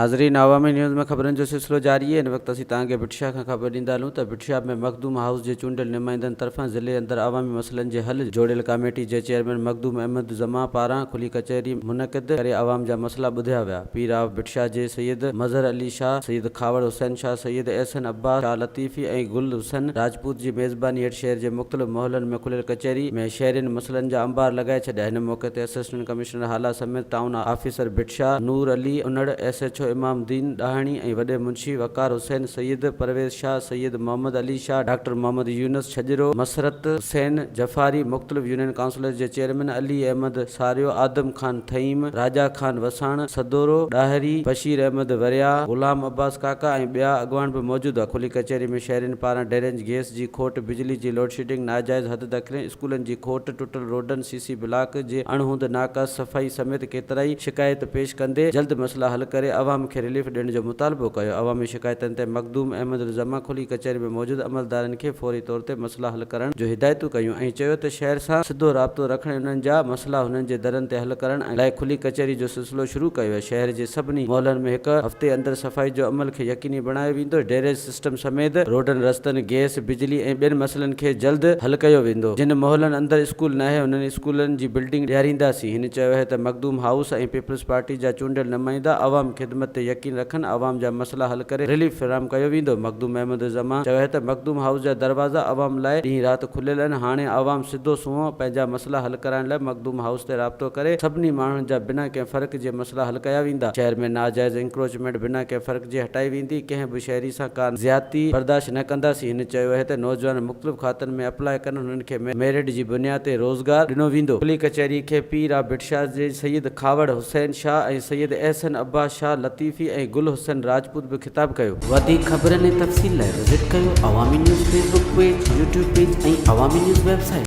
नाज़रीन, अवामी न्यूज़ में खबरन जो सिलसिलो जारी है। इन वक्त असीं तव्हांखे भिटशा खां ख़बर ॾींदा हलूं त भिटशा में मखदूम हाउस जे चूंडियल नुमाइंदन तरफान ज़िले अंदर अवामी मसइलनि जे हल जोड़ेल कमेटी जे चेयरमैन मखदूम अहमद जमा पारां खुली कचहरी मुनक़िद करे अवाम जा मसला ॿुधिया विया। पीर ऑफ भिटशा जे सैयद मज़हर अली शाह, सैयद खावड़ हुसैन शाह, सैयद एहसन अब्बास शाह लतीफ़ी ऐं गुल हुसैन राजपूत जी मेज़बानी हेठि शहर जे मुख़्तलिफ़ मोहल्लनि में खुलियल कचहरी में शहरियुनि मसइलनि जा अंबार लगाए छॾिया। हिन मौक़े ते असिस्टेंट कमिश्नर हाला समेत टाउन ऑफिसर भिटशा नूर अली उनड़, SHO इमाम दीन ॾाहणी ऐं वॾे मुंशी वकार हुसैन, सैयद परवेज़ शाह, सैयद मोहम्मद अली शाह, डॉक्टर मोहम्मद यूनस छजरो, मसरत हुसैन जफ़ारी, मुख़्तलिफ़ यूनियन काउंसिल जे चेयरमैन अली अहमद सारियो, आदम खान थईम, राजा खान वसाण, सदोरो ॾाहरी, बशीर अहमद वरिया, गुलाम अब्बास काका ऐं ॿिया अॻवान बि मौजूदु आहे। खुली कचहरी में शहरियुनि पारां ड्रेनेज गैस जी खोट, बिजली जी लोड शेडिंग, नाजाइज़ हद दख़ल, स्कूलनि जी खोट, टुटल रोडनि, CC ब्लॉक जे अणहूंद नाका सफ़ाई समेत केतिराई शिकायत पेश कंदे जल्द मसला हल करे अवाम खे रिलीफ ॾियण जो मुतालबो कयो। अवामी शिकायतनि ते मखदूम अहमद जमा खुली कचहरी में मौजूदु अमलदारनि खे फौरी तौर ते मसला हल करण जो हिदायतूं कयूं ऐं चयो त शहर सां सिधो राब्तो रखण, उन्हनि जा मसला हुननि जे दरनि ते हल करण लाइ खुली कचहरी जो सिलसिलो शुरू कयो आहे। शहर जे सभिनी मोहल्लनि में हिकु हफ़्ते अंदर सफ़ाई जो अमल खे यकीनी बणायो वेंदो। ड्रेनेज सिस्टम समेत रोडनि, रस्तनि, गैस, बिजली ऐं ॿियनि मसइलनि खे जल्द हल कयो वेंदो। जिन मोहल्लनि अंदर स्कूल न आहे उन्हनि स्कूलनि जी बिल्डिंग ॾियारींदासीं। हिन चयो आहे त मखदूम हाउस ऐं पीपल्स पार्टी जा चूंडियल नुमाइंदा अवाम ख़िदमत ते यकीन रखनि, अवाम जा मसला हल करे रिलीफ फराहम कयो वेंदो। मखदूम अहमद जमा चयो आहे त मखदूम हाउस जा दरवाज़ा अवाम लाइ ॾींहुं राति खुलियल आहिनि। हाणे अवाम सिधो सूंहों पंहिंजा मसला हल कराइण लाइ मखदूम हाउस ते राब्तो करे सभिनी माण्हुनि जा बिना कंहिं फ़र्क़ जे मसला हल कया वेंदा। शहर में नाजाइज़ इंक्रोचमेंट बिना कंहिं फ़र्क़ जे हटाई वेंदी। कंहिं बि शहरी सां का ज़्यादती बर्दाश्त न कंदासीं। हिन चयो आहे त नौजवान मुख़्तलिफ़ खातनि में अप्लाई कनि, हुननि खे मेरिट जी बुनियाद ते रोज़गार ॾिनो वेंदो। खुली कचहरी खे पीर ऑफ भिटशा जे सैयद खावड़ हुसैन शाह ऐं सैयद एहसन अब्बास शाह लतीफ़ी ऐं गुल हुसैन राजपूत बि ख़िताब कयो। वधीक ख़बरनि ऐं तफ़सील लाइ विज़िट कयो अवामी news Facebook page, YouTube page ऐं अवामी न्यूज़ वेबसाइट।